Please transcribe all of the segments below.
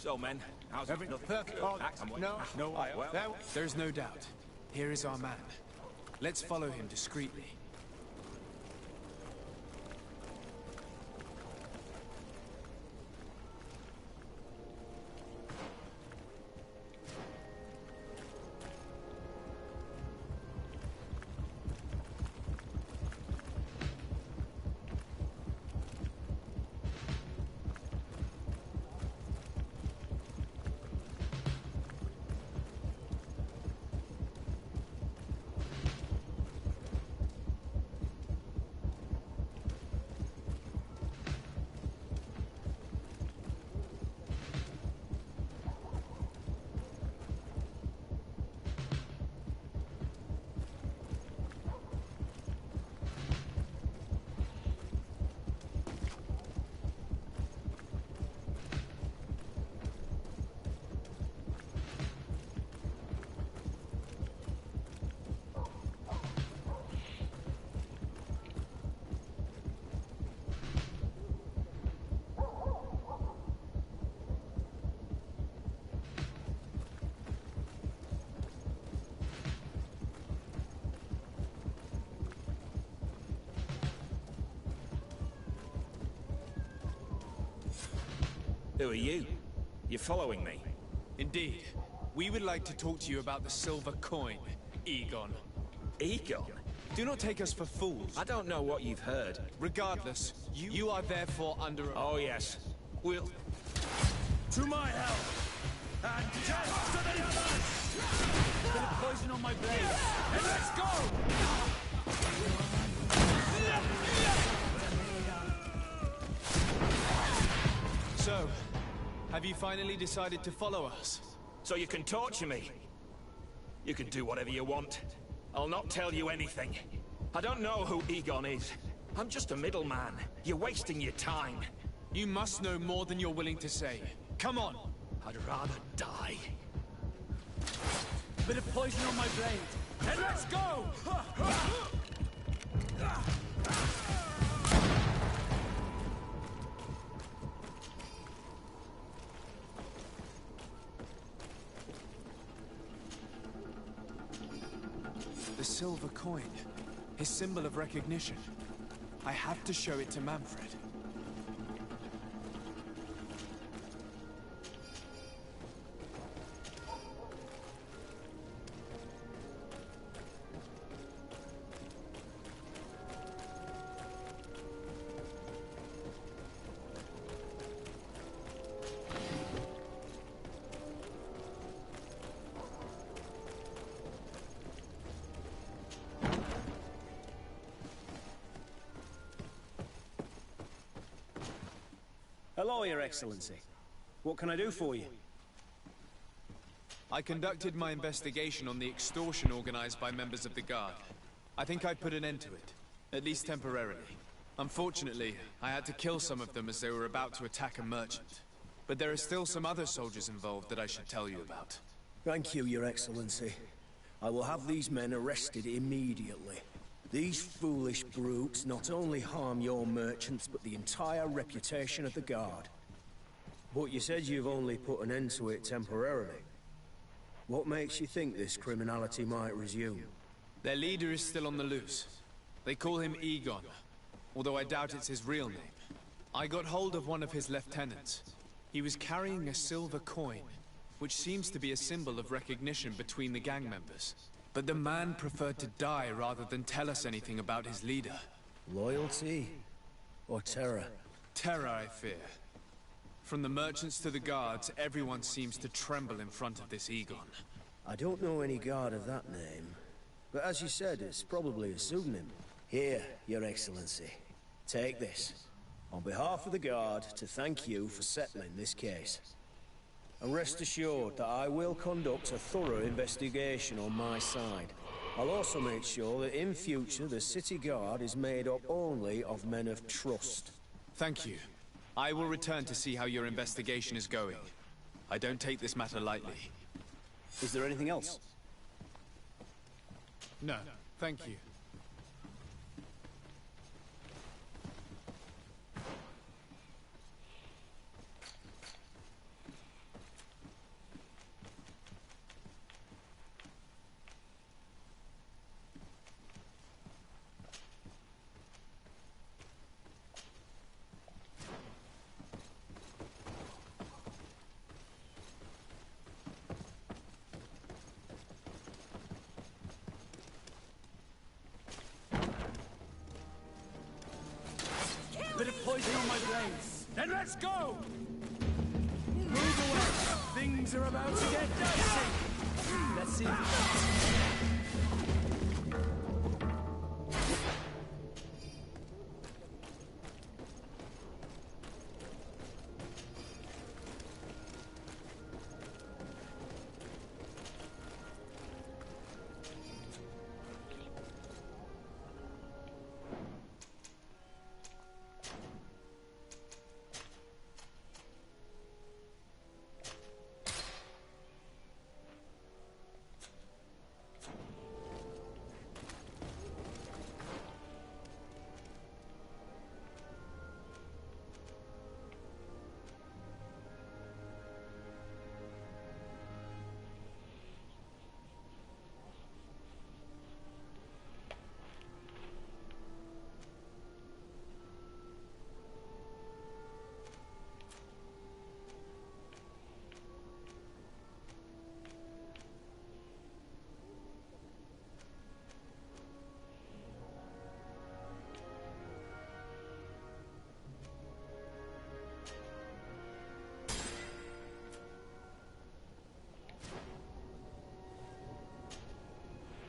So, men, how's Everything it? perfect. Oh, no, Well, There's no doubt. Here is our man. Let's follow him discreetly. who are you? You're following me? Indeed. We would like to talk to you about the silver coin, Egon. Egon? Do not take us for fools. I don't know what you've heard. Regardless, you are therefore under a... Oh, yes. We'll... To my help! And death to the others! Bit of poison on my blade. And let's go! So, have you finally decided to follow us? So you can torture me. You can do whatever you want. I'll not tell you anything. I don't know who Egon is. I'm just a middleman. You're wasting your time. You must know more than you're willing to say. Come on! I'd rather die. Bit of poison on my blade. And let's go! The silver coin. His symbol of recognition. I have to show it to Manfred. Hello, Your Excellency. What can I do for you? I conducted my investigation on the extortion organized by members of the Guard. I think I put an end to it, at least temporarily. Unfortunately, I had to kill some of them as they were about to attack a merchant. But there are still some other soldiers involved that I should tell you about. Thank you, Your Excellency. I will have these men arrested immediately. These foolish brutes not only harm your merchants, but the entire reputation of the Guard. But you said you've only put an end to it temporarily. What makes you think this criminality might resume? Their leader is still on the loose. They call him Egon, although I doubt it's his real name. I got hold of one of his lieutenants. He was carrying a silver coin, which seems to be a symbol of recognition between the gang members. But the man preferred to die rather than tell us anything about his leader. Loyalty? Or terror? Terror, I fear. From the merchants to the guards, everyone seems to tremble in front of this Egon. I don't know any guard of that name. But as you said, it's probably a pseudonym. Here, Your Excellency. Take this. On behalf of the Guard, to thank you for settling this case. And rest assured that I will conduct a thorough investigation on my side. I'll also make sure that in future the City Guard is made up only of men of trust. Thank you. I will return to see how your investigation is going. I don't take this matter lightly. Is there anything else? No, thank you. poison on my blades. Then let's go! Move away! Things are about to get dicey! Let's see if it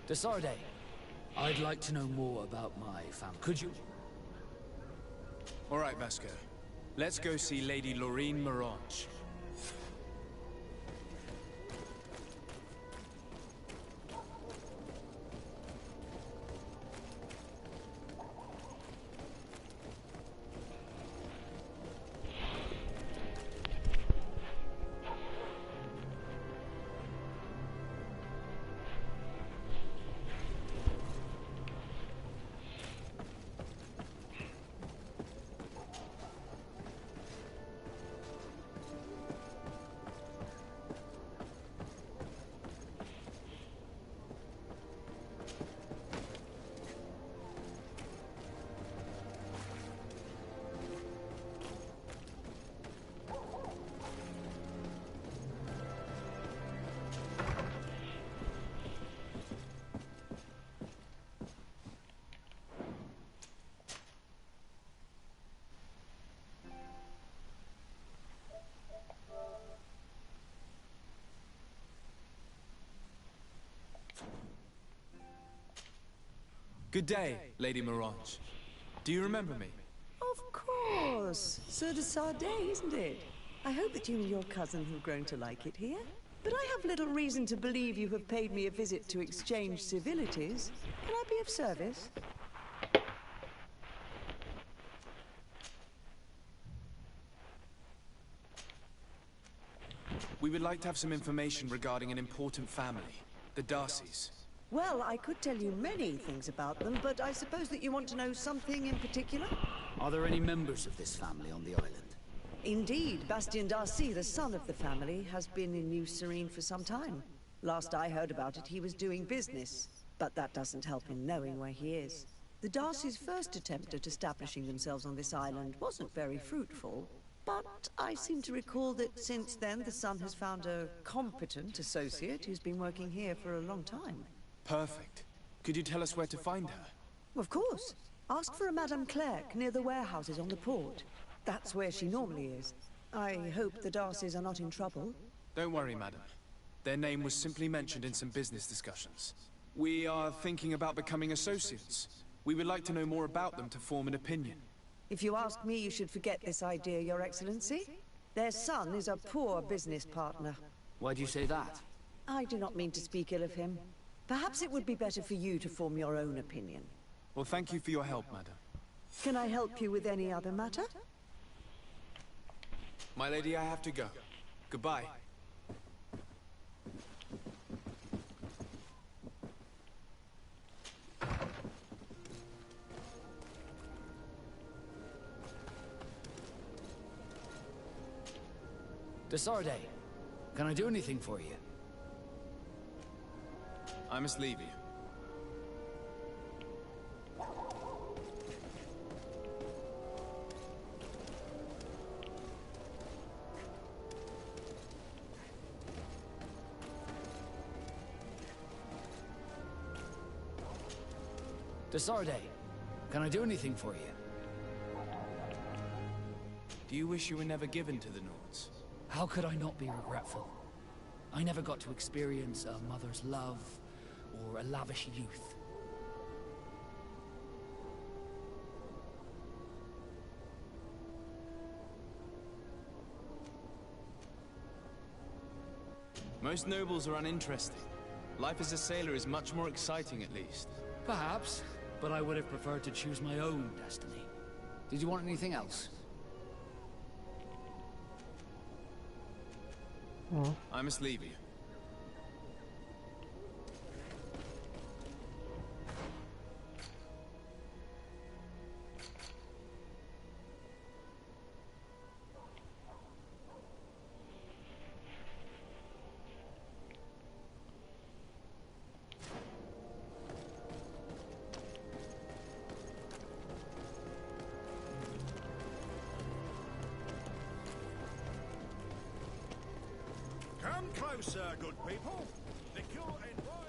Desarde, I'd like to know more about my family. Could you? All right, Vasco. Let's go see Lady Lorene Mirange. Good day, Lady Mirange. Do you remember me? Of course. Sir de Sardet, isn't it? I hope that you and your cousin have grown to like it here. But I have little reason to believe you have paid me a visit to exchange civilities. Can I be of service? We would like to have some information regarding an important family, the Darcys. Well, I could tell you many things about them, but I suppose that you want to know something in particular? Are there any members of this family on the island? Indeed, Bastien Darcy, the son of the family, has been in New Serene for some time. Last I heard about it, he was doing business, but that doesn't help in knowing where he is. The Darcys' first attempt at establishing themselves on this island wasn't very fruitful, but I seem to recall that since then the son has found a competent associate who's been working here for a long time. Perfect. Could you tell us where to find her? Of course. Ask for a Madame Clerc near the warehouses on the port. That's where she normally is. I hope the Darcys are not in trouble. Don't worry, madam. Their name was simply mentioned in some business discussions. We are thinking about becoming associates. We would like to know more about them to form an opinion. If you ask me, you should forget this idea, Your Excellency. Their son is a poor business partner. Why do you say that? I do not mean to speak ill of him. Perhaps it would be better for you to form your own opinion. Well, thank you for your help, madam. Can I help you with any other matter? My lady, I have to go. Goodbye. Desarde, can I do anything for you? I must leave you. Desarde, can I do anything for you? Do you wish you were never given to the Nords? How could I not be regretful? I never got to experience a mother's love or a lavish youth. Most nobles are uninteresting. Life as a sailor is much more exciting, at least. Perhaps, but I would have preferred to choose my own destiny. Did you want anything else? I must leave you. Come closer, good people. Liquor and wine.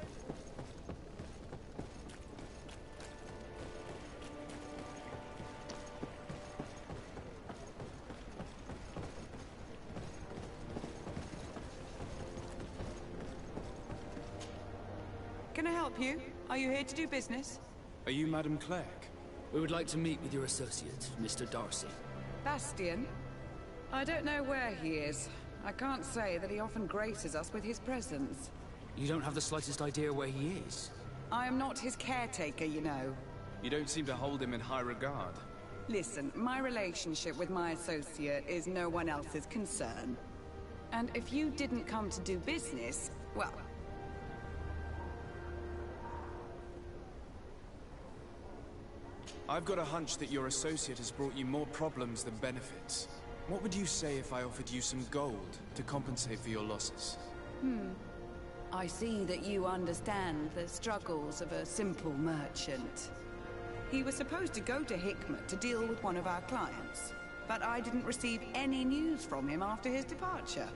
Can I help you? Are you here to do business? Are you Madam Clerk? We would like to meet with your associate, Mr. Darcy. Bastian? I don't know where he is. I can't say that he often graces us with his presence. You don't have the slightest idea where he is? I am not his caretaker, you know. You don't seem to hold him in high regard. Listen, my relationship with my associate is no one else's concern. And if you didn't come to do business, well... I've got a hunch that your associate has brought you more problems than benefits. What would you say if I offered you some gold to compensate for your losses? I see that you understand the struggles of a simple merchant. He was supposed to go to Hikmet to deal with one of our clients, but I didn't receive any news from him after his departure.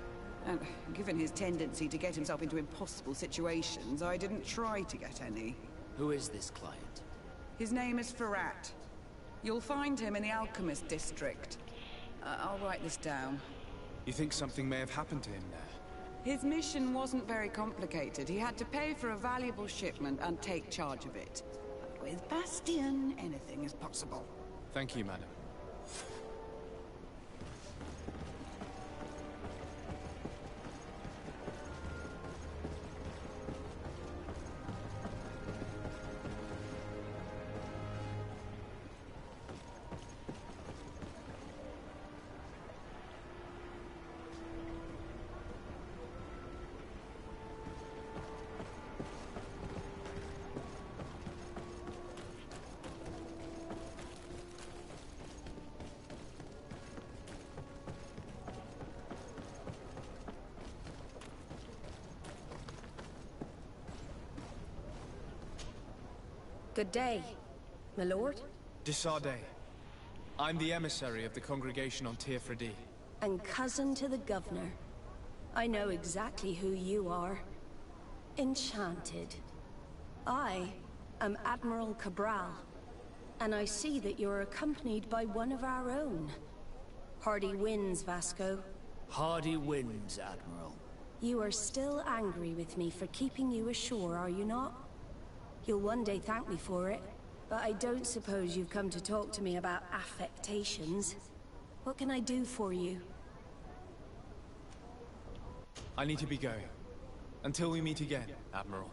And given his tendency to get himself into impossible situations, I didn't try to get any. Who is this client? His name is Ferrat. You'll find him in the Alchemist District. I'll write this down. You think something may have happened to him there? His mission wasn't very complicated. He had to pay for a valuable shipment and take charge of it. But with Bastian, anything is possible. Thank you, madam. Good day, my lord. Desarde. I'm the emissary of the congregation on Tirfredi. And cousin to the governor. I know exactly who you are. Enchanted. I am Admiral Cabral, and I see that you're accompanied by one of our own. Hardy winds, Vasco. Hardy winds, Admiral. You are still angry with me for keeping you ashore, are you not? You'll one day thank me for it, but I don't suppose you've come to talk to me about affectations. What can I do for you? I need to be going. Until we meet again, Admiral.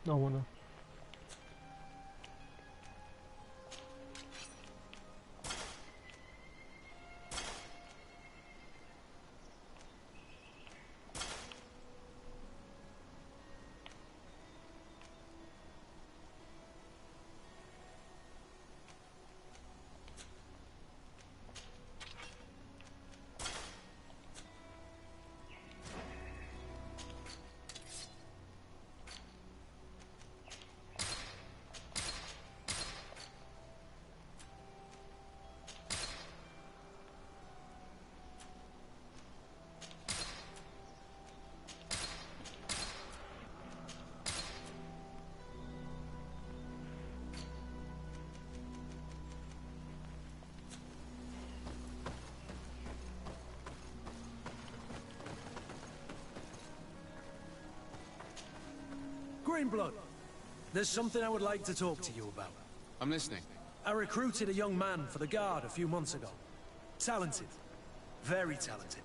Oh, bueno. Greenblood, there's something I would like to talk to you about. I'm listening. I recruited a young man for the Guard a few months ago. Talented. Very talented.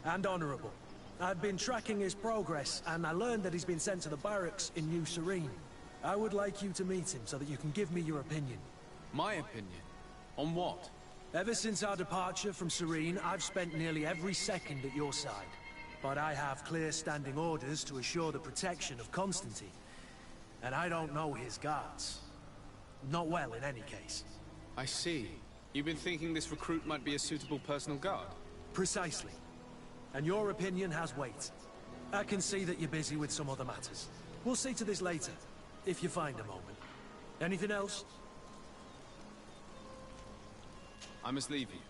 And honorable. I've been tracking his progress, and I learned that he's been sent to the barracks in New Serene. I would like you to meet him so that you can give me your opinion. My opinion? On what? Ever since our departure from Serene, I've spent nearly every second at your side. But I have clear standing orders to assure the protection of Constantine. And I don't know his guards. Not well, in any case. I see. You've been thinking this recruit might be a suitable personal guard? Precisely. And your opinion has weight. I can see that you're busy with some other matters. We'll see to this later, if you find a moment. Anything else? I must leave you.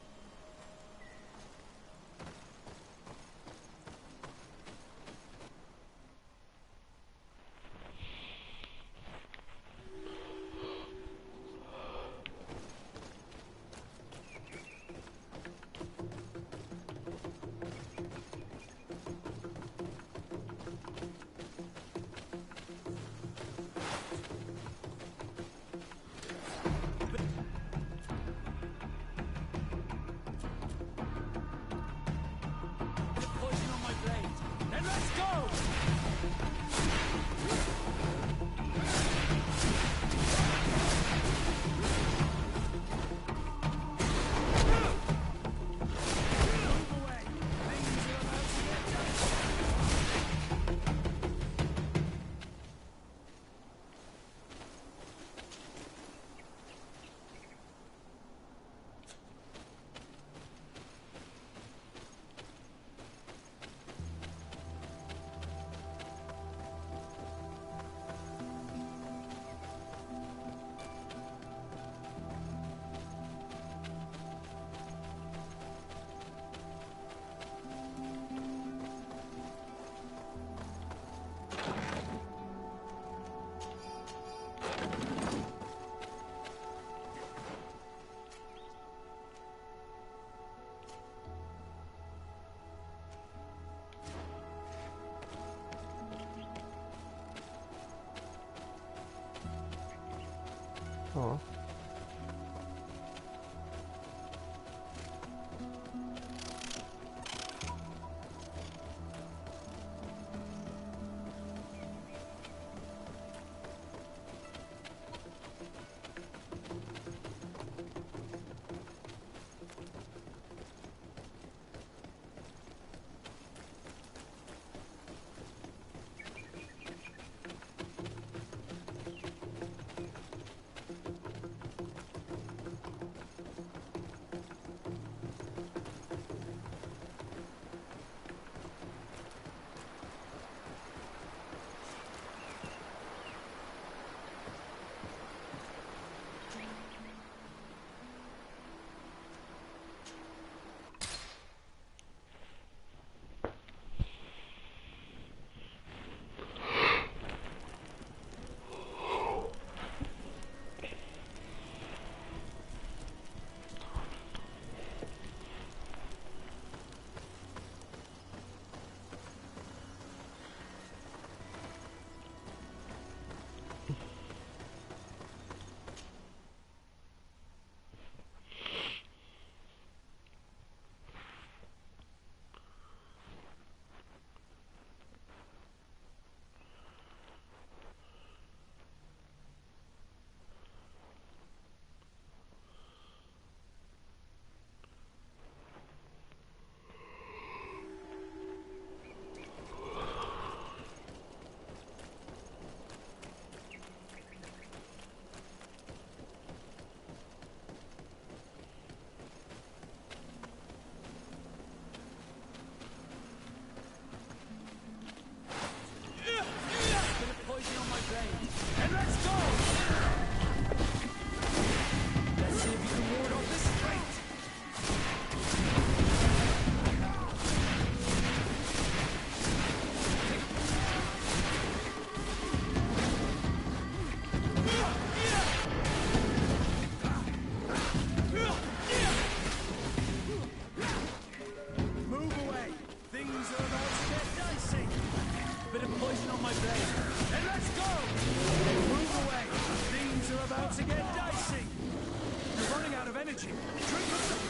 raging. Drink up some...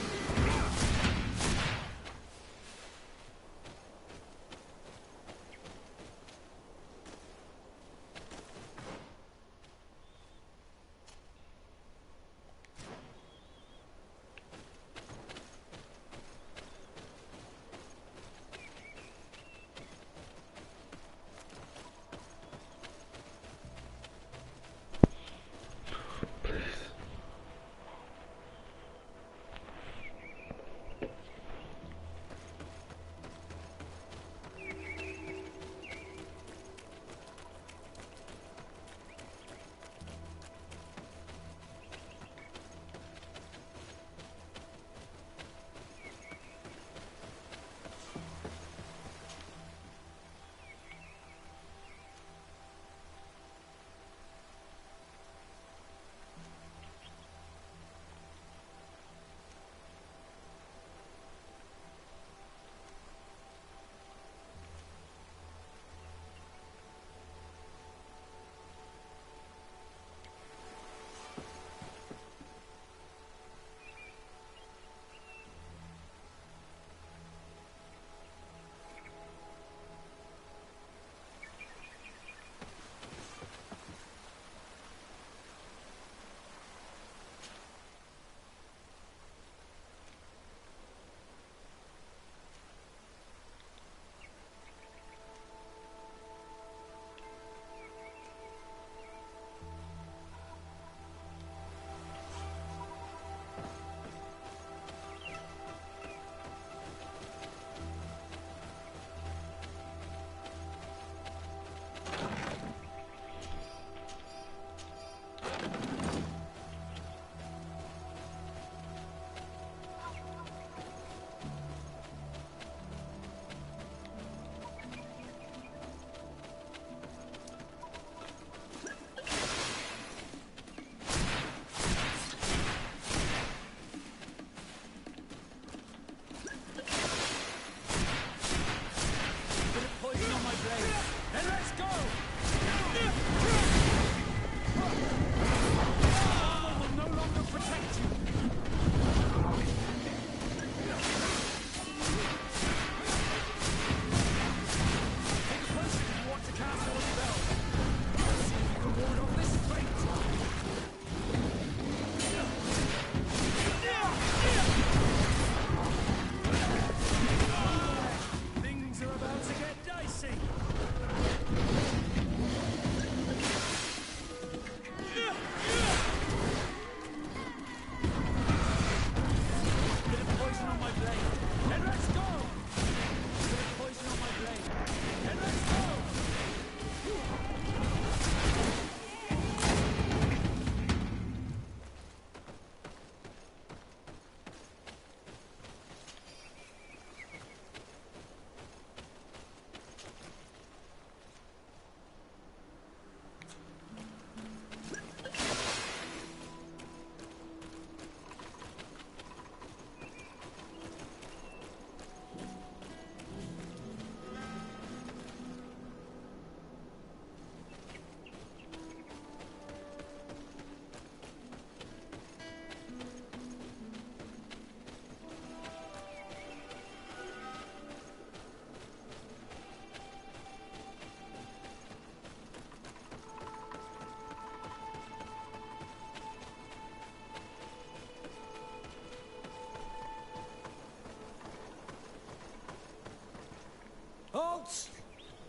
Halt!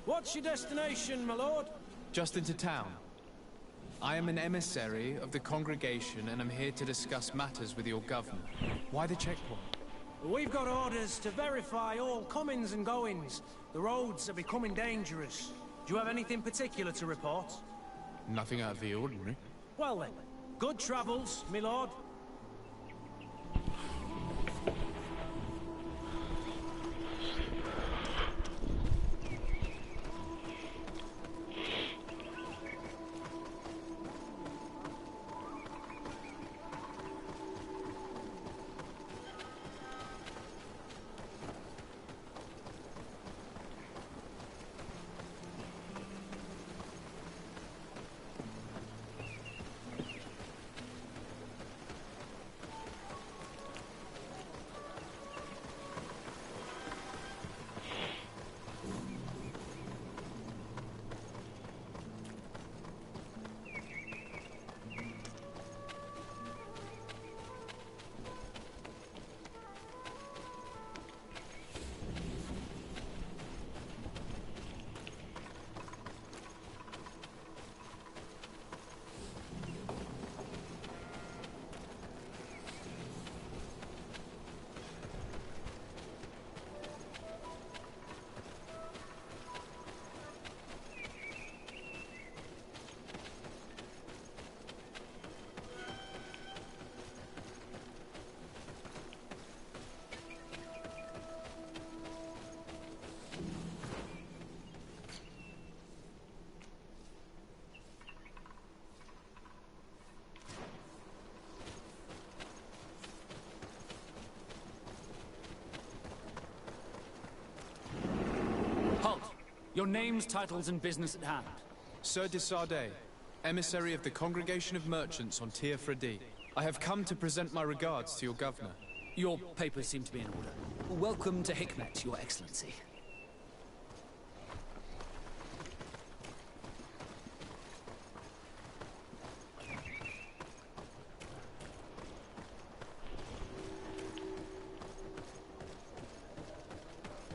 What's your destination, my lord? Just into town. I am an emissary of the congregation and am here to discuss matters with your governor. Why the checkpoint? We've got orders to verify all comings and goings. The roads are becoming dangerous. Do you have anything particular to report? Nothing out of the ordinary. Well then, good travels, my lord. Your names, titles, and business at hand. Sir de Sardet, emissary of the Congregation of Merchants on Tir Fredi. I have come to present my regards to your governor. Your papers seem to be in order. Welcome to Hikmet, Your Excellency.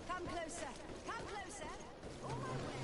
Come closer. Come closer. All my wares.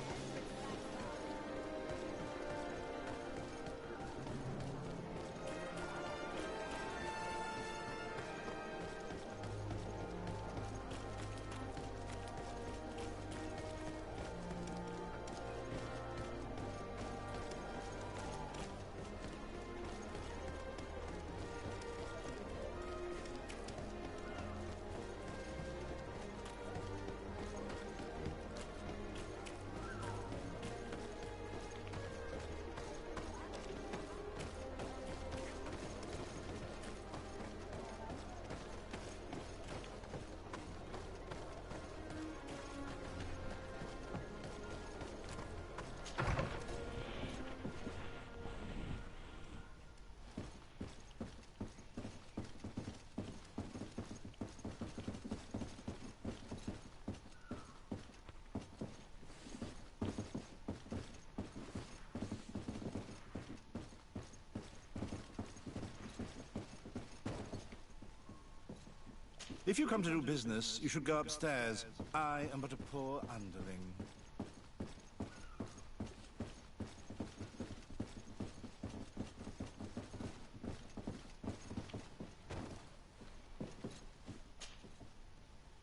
If you come to do business, you should go upstairs. I am but a poor underling.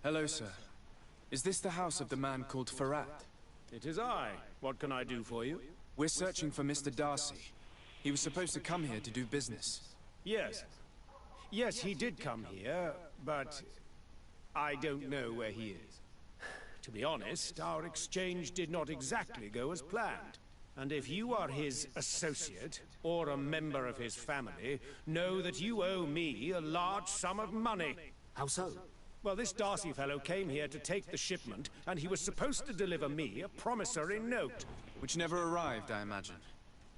Hello, sir. Is this the house of the man called Farad? It is I. What can I do for you? We're searching for Mr. Darcy. He was supposed to come here to do business. Yes. Yes, he did come here, but I don't know where he is. To be honest, our exchange did not exactly go as planned. And if you are his associate, or a member of his family, know that you owe me a large sum of money. How so? Well, this Darcy fellow came here to take the shipment, and he was supposed to deliver me a promissory note. Which never arrived, I imagine.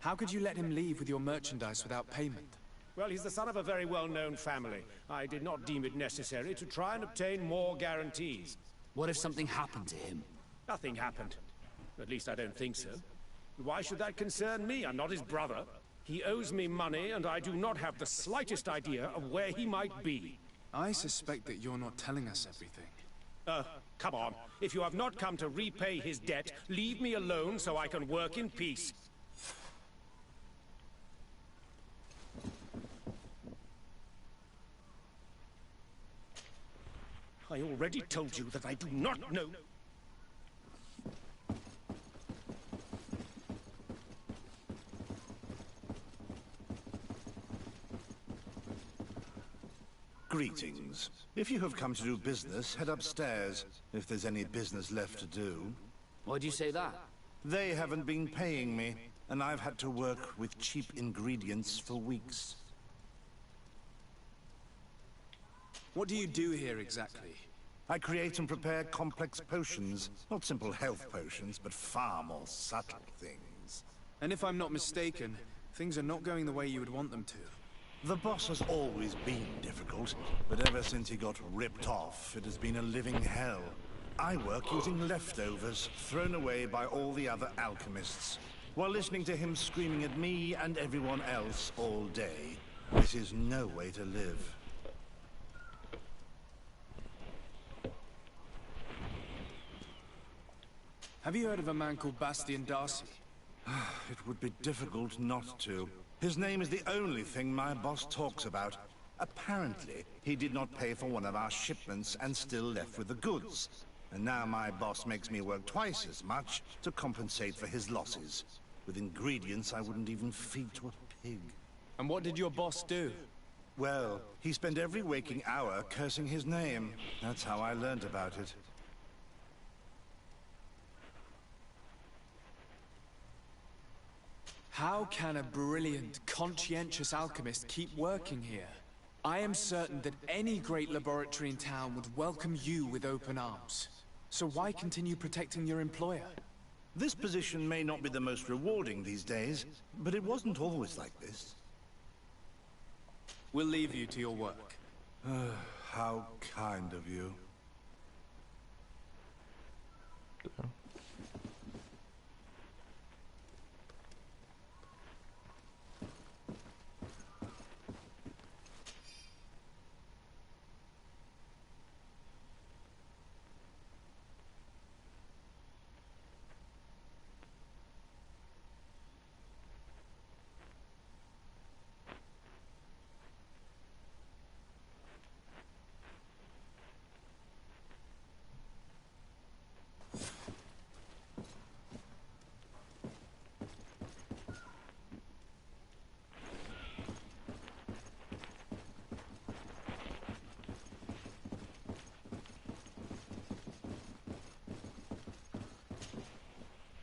How could you let him leave with your merchandise without payment? Well, he's the son of a very well-known family. I did not deem it necessary to try and obtain more guarantees. What if something happened to him? Nothing happened. At least I don't think so. Why should that concern me? I'm not his brother. He owes me money, and I do not have the slightest idea of where he might be. I suspect that you're not telling us everything. Come on. If you have not come to repay his debt, leave me alone so I can work in peace. I already told you that I do not know... Greetings. If you have come to do business, head upstairs, if there's any business left to do. Why'd you say that? They haven't been paying me, and I've had to work with cheap ingredients for weeks. What do you do here exactly? I create and prepare complex potions. Not simple health potions, but far more subtle things. And if I'm not mistaken, things are not going the way you would want them to. The boss has always been difficult, but ever since he got ripped off, it has been a living hell. I work using leftovers, thrown away by all the other alchemists, while listening to him screaming at me and everyone else all day. This is no way to live. Have you heard of a man called Bastian Darcy? It would be difficult not to. His name is the only thing my boss talks about. Apparently, he did not pay for one of our shipments and still left with the goods. And now my boss makes me work twice as much to compensate for his losses. With ingredients I wouldn't even feed to a pig. And what did your boss do? Well, he spent every waking hour cursing his name. That's how I learned about it. How can a brilliant, conscientious alchemist keep working here? I am certain that any great laboratory in town would welcome you with open arms. So why continue protecting your employer? This position may not be the most rewarding these days, but it wasn't always like this. We'll leave you to your work. How kind of you.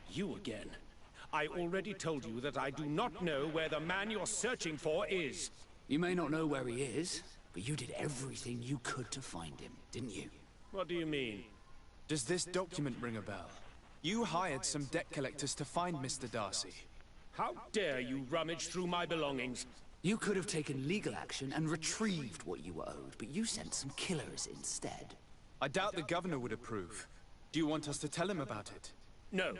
You again. I already told you that I do not know where the man you're searching for is. You may not know where he is, but you did everything you could to find him, didn't you? What do you mean? Does this document ring a bell? You hired some debt collectors to find Mr. Darcy. How dare you rummage through my belongings? You could have taken legal action and retrieved what you were owed, but you sent some killers instead. I doubt the governor would approve. Do you want us to tell him about it? No.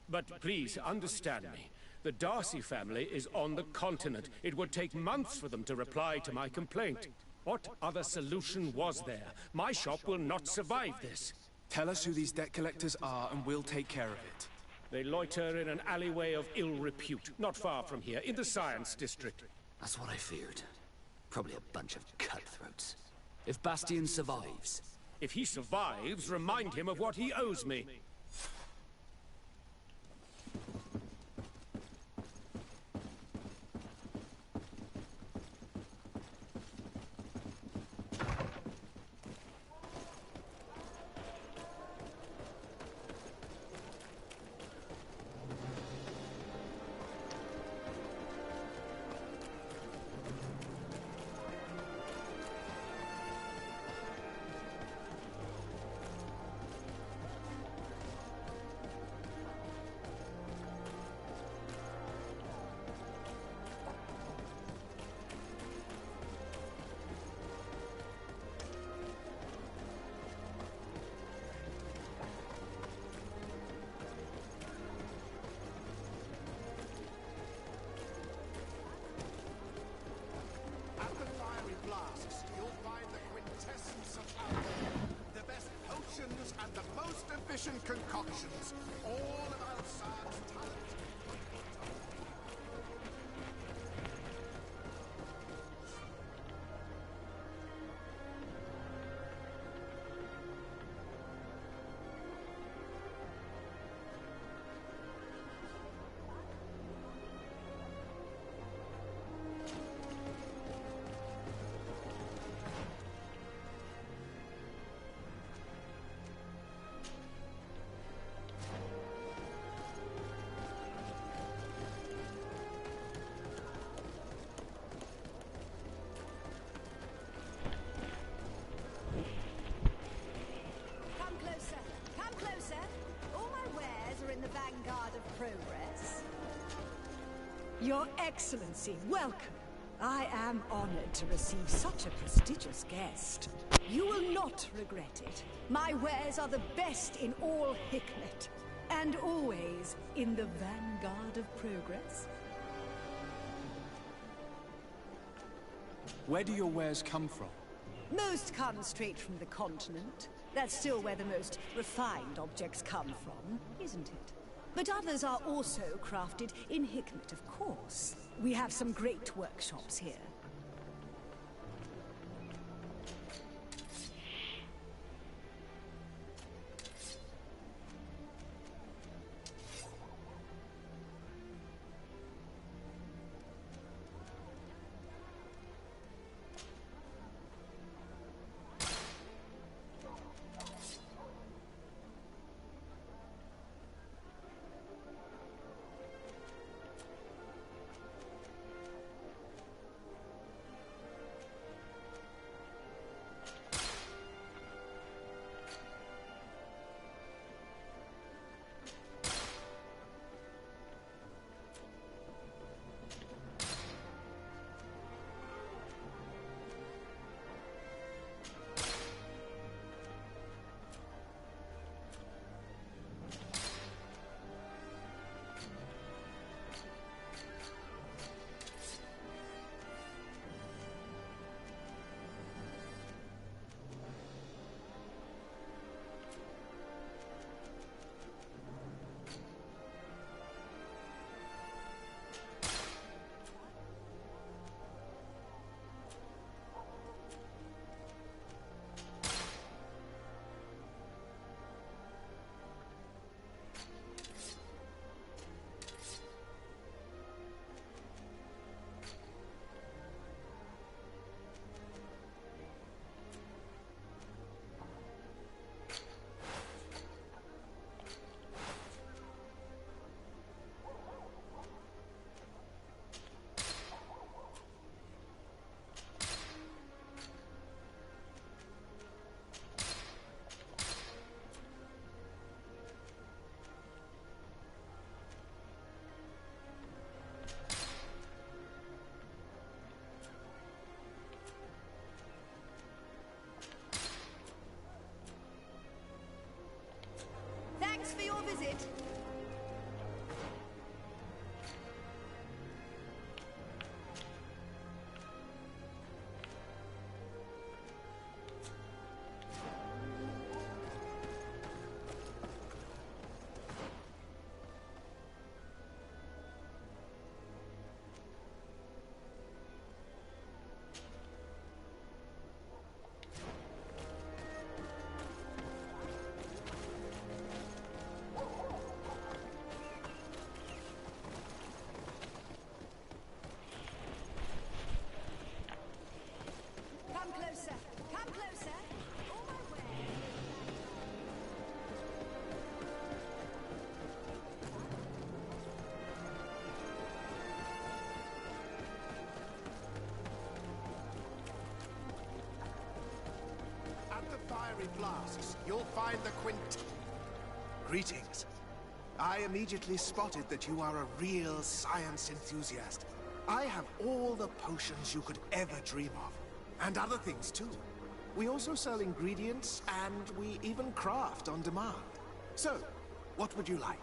But please, understand me. The Darcy family is on the continent. It would take months for them to reply to my complaint. What other solution was there? My shop will not survive this. Tell us who these debt collectors are and we'll take care of it. They loiter in an alleyway of ill repute, not far from here, in the Science District. That's what I feared. Probably a bunch of cutthroats. If Bastian survives... If he survives, remind him of what he owes me. And the most efficient concoctions, all of Alsad's talent. Your Excellency, welcome. I am honored to receive such a prestigious guest. You will not regret it. My wares are the best in all Hikmet, and always in the vanguard of progress. Where do your wares come from? Most come straight from the continent. That's still where the most refined objects come from, isn't it? But others are also crafted in Hikmet, of course. We have some great workshops here. it. Come closer. Come closer. On my way. At the fiery flasks, you'll find the quint... Greetings. I immediately spotted that you are a real science enthusiast. I have all the potions you could ever dream of. And other things, too. We also sell ingredients, and we even craft on demand. So, what would you like?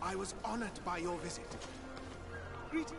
I was honored by your visit. Greetings.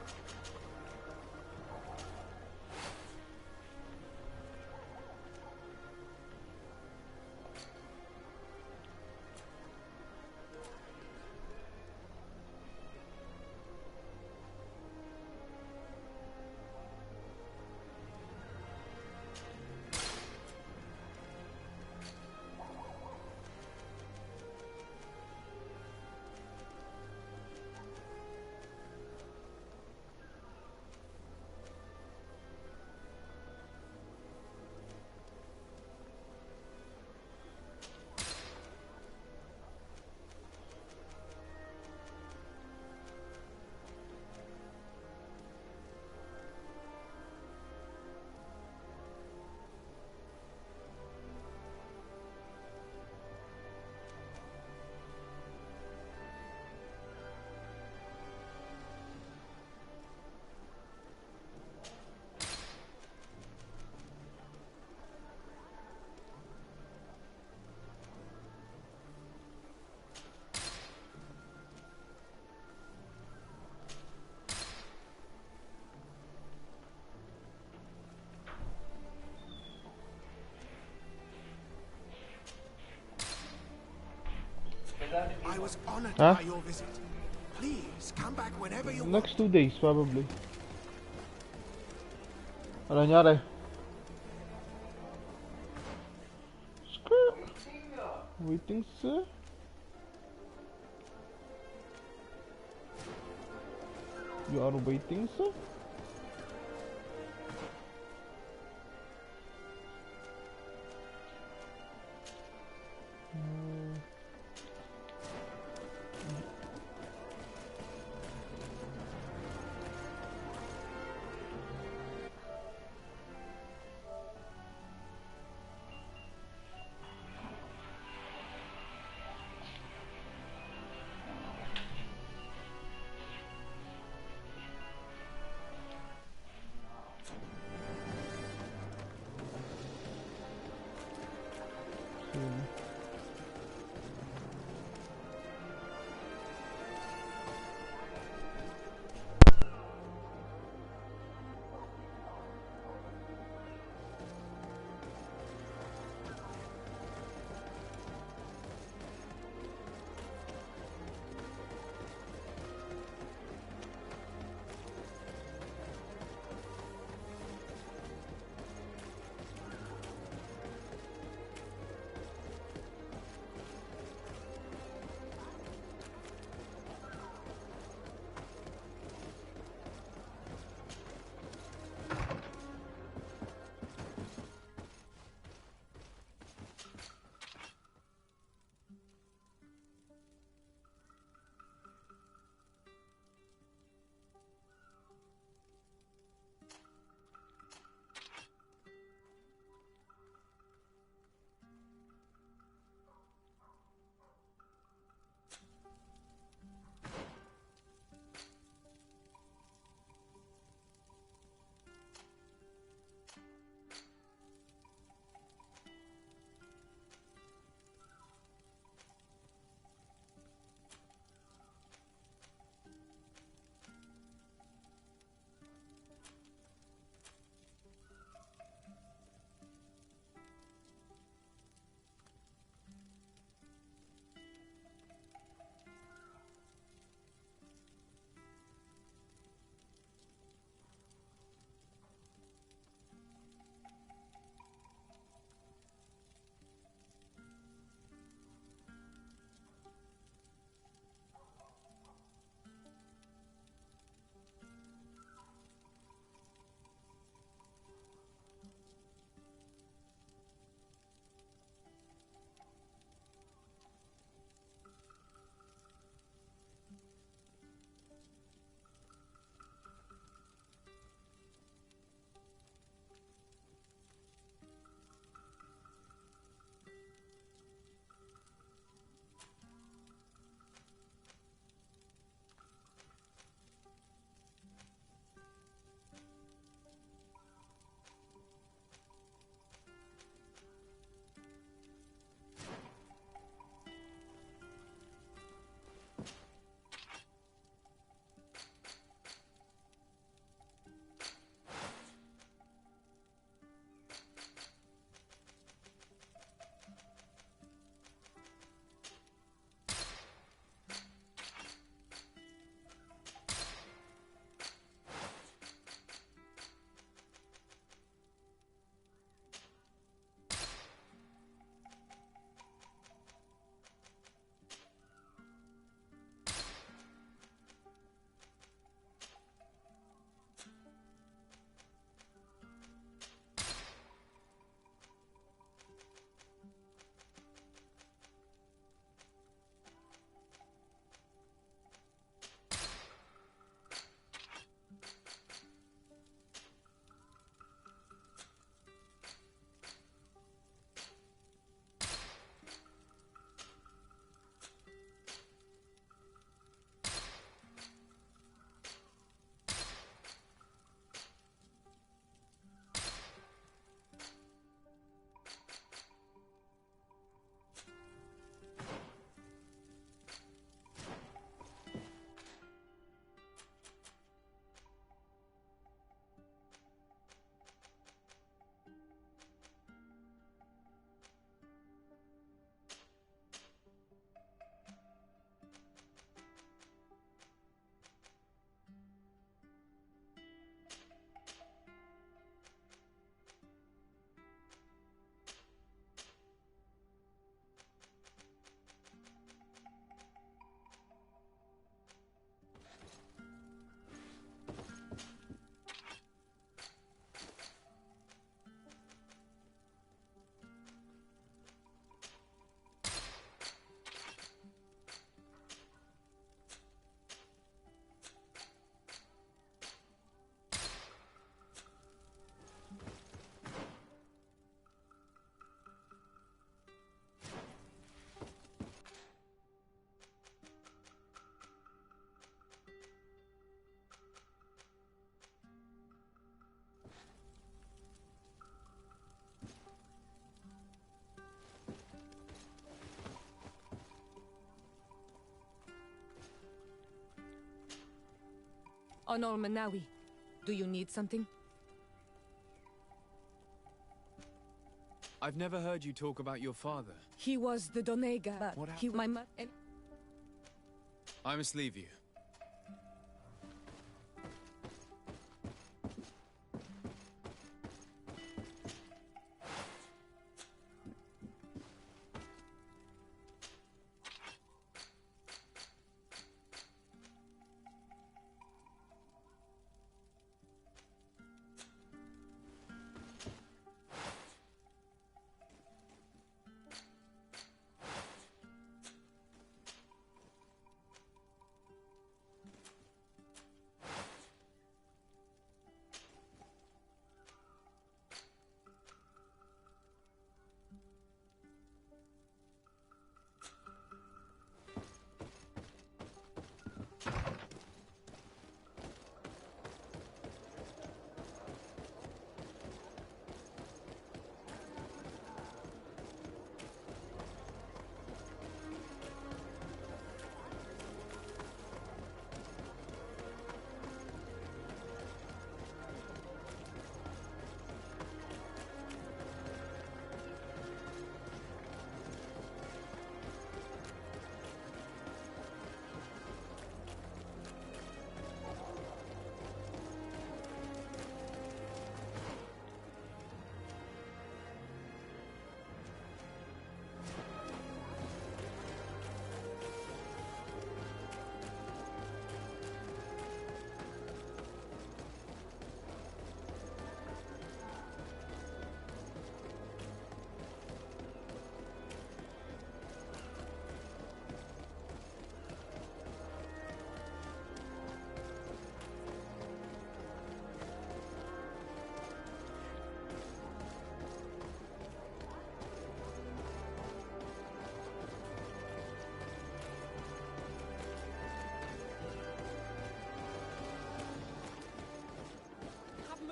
I was honored by your visit. Please come back whenever you want. Next 2 days, probably. Ano nangyari? Skirt. Waiting, sir. You are waiting, sir? Honor Manawi, do you need something? I've never heard you talk about your father. He was the Donega. What He, my mother. I must leave you.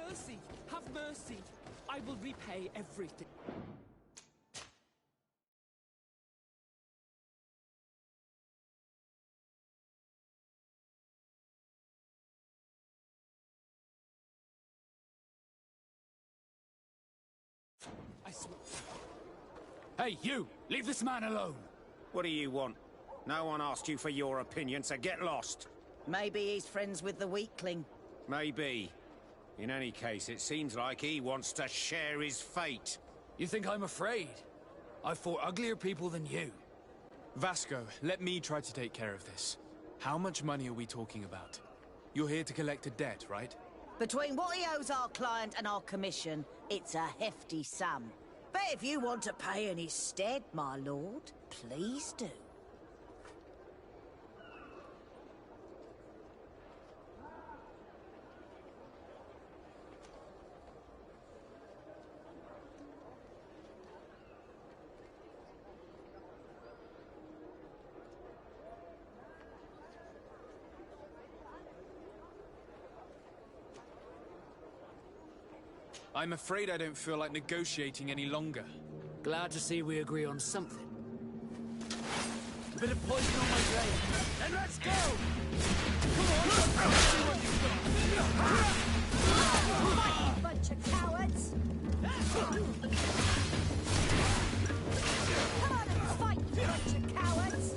Mercy! Have mercy! I will repay everything. I swear. Hey, you! Leave this man alone! What do you want? No one asked you for your opinion, so get lost. Maybe he's friends with the weakling. Maybe. In any case, it seems like he wants to share his fate. You think I'm afraid? I've fought uglier people than you. Vasco, let me try to take care of this. How much money are we talking about? You're here to collect a debt, right? Between what he owes our client and our commission, it's a hefty sum. But if you want to pay in his stead, my lord, please do. I'm afraid I don't feel like negotiating any longer. Glad to see we agree on something. A bit of poison on my blade. Then let's go! Come on! See what you've got. Bunch of cowards! Come on and fight, you bunch of cowards!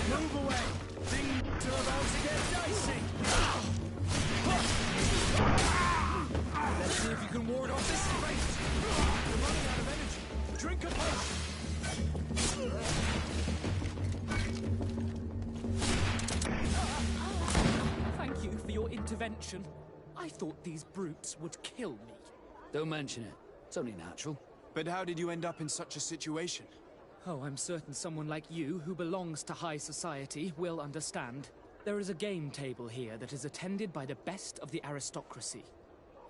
Move away! Things are about to get dicey! Let's see if you can ward off this fate! You're running out of energy. Drink a potion! Thank you for your intervention. I thought these brutes would kill me. Don't mention it. It's only natural. But how did you end up in such a situation? Oh, I'm certain someone like you, who belongs to high society, will understand. There is a game table here that is attended by the best of the aristocracy.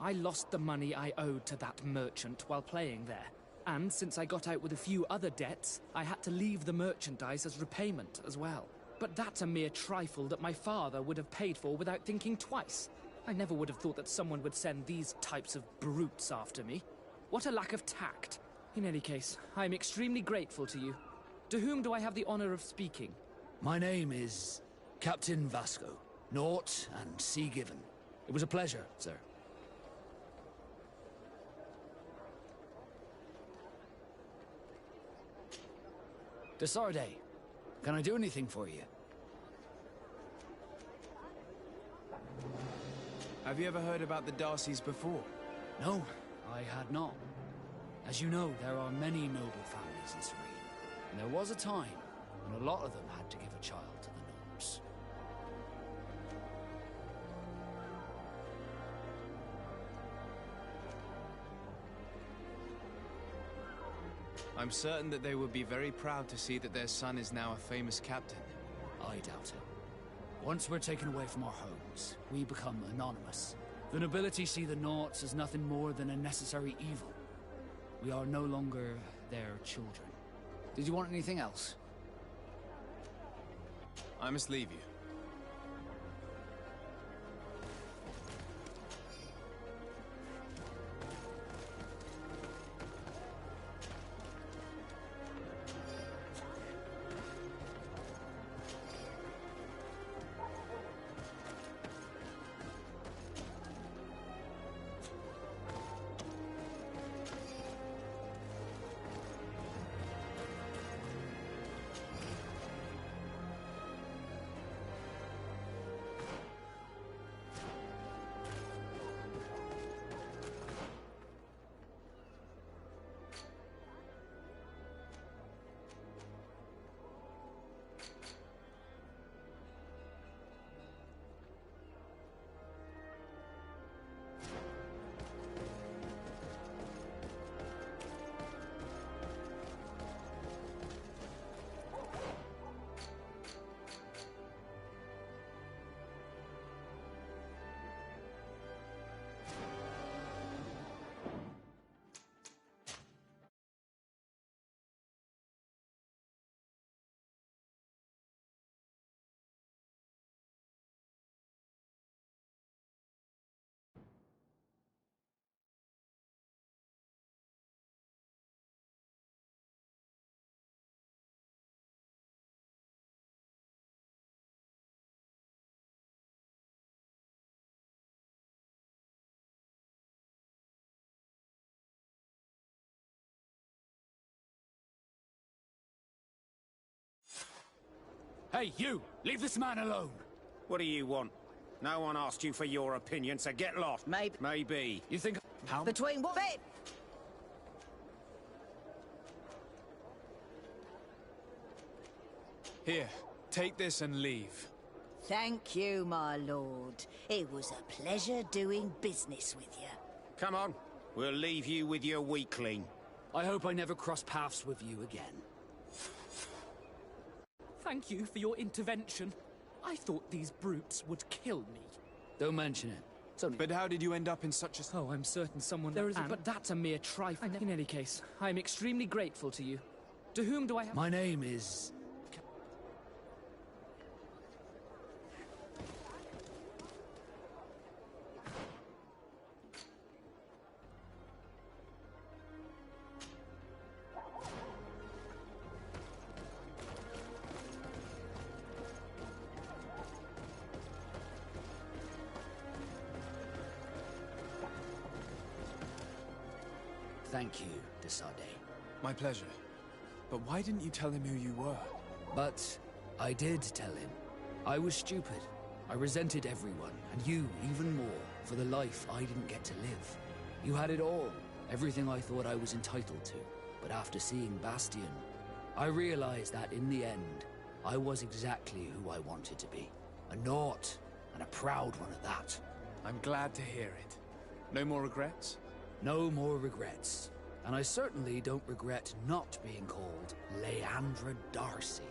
I lost the money I owed to that merchant while playing there. And since I got out with a few other debts, I had to leave the merchandise as repayment as well. But that's a mere trifle that my father would have paid for without thinking twice. I never would have thought that someone would send these types of brutes after me. What a lack of tact. In any case, I'm extremely grateful to you. To whom do I have the honor of speaking? My name is Captain Vasco. Naught and sea given. It was a pleasure, sir. Desarde, can I do anything for you? Have you ever heard about the Darcys before? No, I had not. As you know, there are many noble families in Serene, and there was a time when a lot of them had to give a child to the gnomes. I'm certain that they would be very proud to see that their son is now a famous captain. I doubt it. Once we're taken away from our homes, we become anonymous. The nobility see the Naughts as nothing more than a necessary evil. We are no longer their children. Did you want anything else? I must leave you. Hey, you! Leave this man alone! What do you want? No one asked you for your opinion, so get lost. Maybe. Maybe. You think... How? Between what bit? Here, take this and leave. Thank you, my lord. It was a pleasure doing business with you. Come on. We'll leave you with your weakling. I hope I never cross paths with you again. Thank you for your intervention. I thought these brutes would kill me. Don't mention it. It's only... But how did you end up in such a... Oh, I'm certain someone... There is a... But that's a mere trifle. In any case, I'm extremely grateful to you. To whom do I have... My name is... Thank you, Desarde. My pleasure. But why didn't you tell him who you were? But I did tell him. I was stupid. I resented everyone, and you even more, for the life I didn't get to live. You had it all, everything I thought I was entitled to. But after seeing Bastion, I realized that in the end, I was exactly who I wanted to be. A Naught, and a proud one at that. I'm glad to hear it. No more regrets? No more regrets. And I certainly don't regret not being called Leandra Darcy.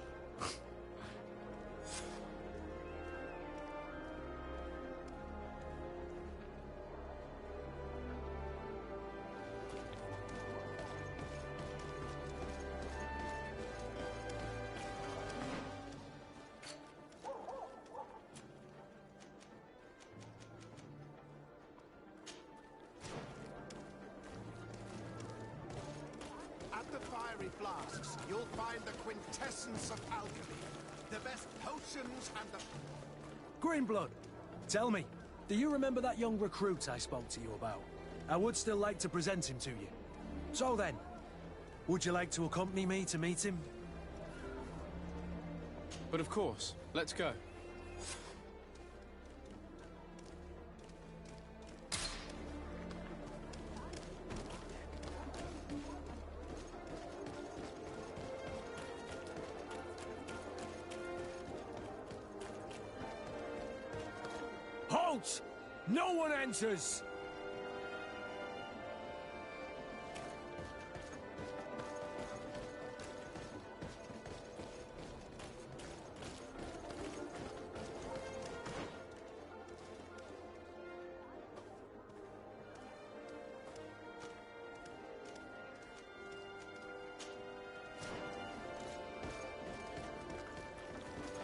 At the fire. fiery flasks, you'll find the quintessence of alchemy. The best potions and the... Greenblood, tell me, do you remember that young recruit I spoke to you about? I would still like to present him to you. So then, would you like to accompany me to meet him? But of course, let's go. Halt! No one enters!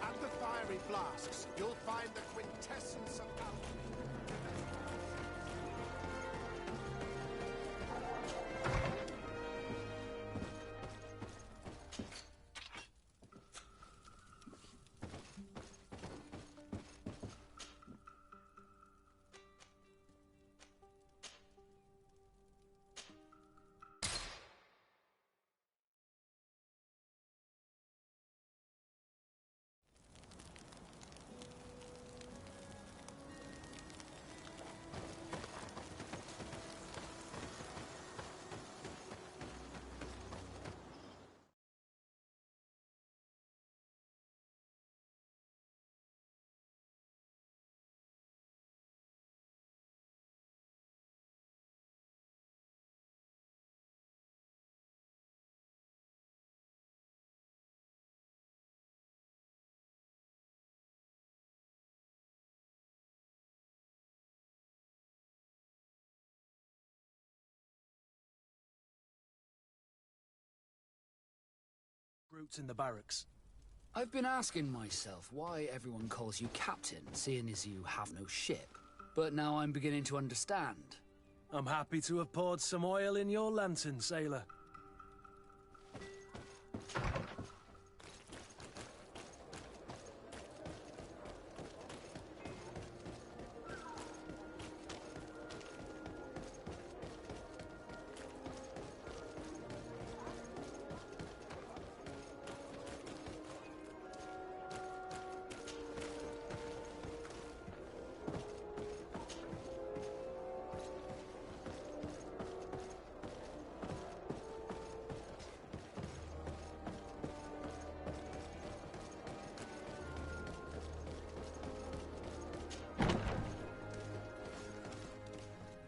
At the fiery flasks, you'll find the quintessence of alchemy. Recruits in the barracks. I've been asking myself why everyone calls you captain, seeing as you have no ship. But now I'm beginning to understand. I'm happy to have poured some oil in your lantern, sailor.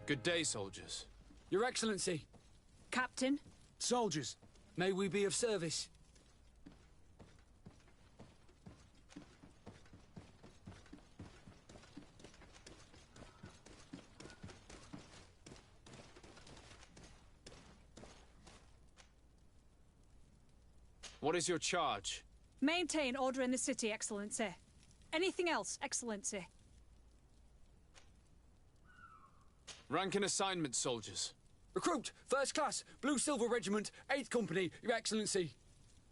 Good day, soldiers. Your Excellency. Captain? Soldiers. May we be of service? What is your charge? Maintain order in the city, Excellency. Anything else, Excellency? Rank and assignment, soldiers. Recruit, first class, Blue Silver Regiment, 8th Company, Your Excellency.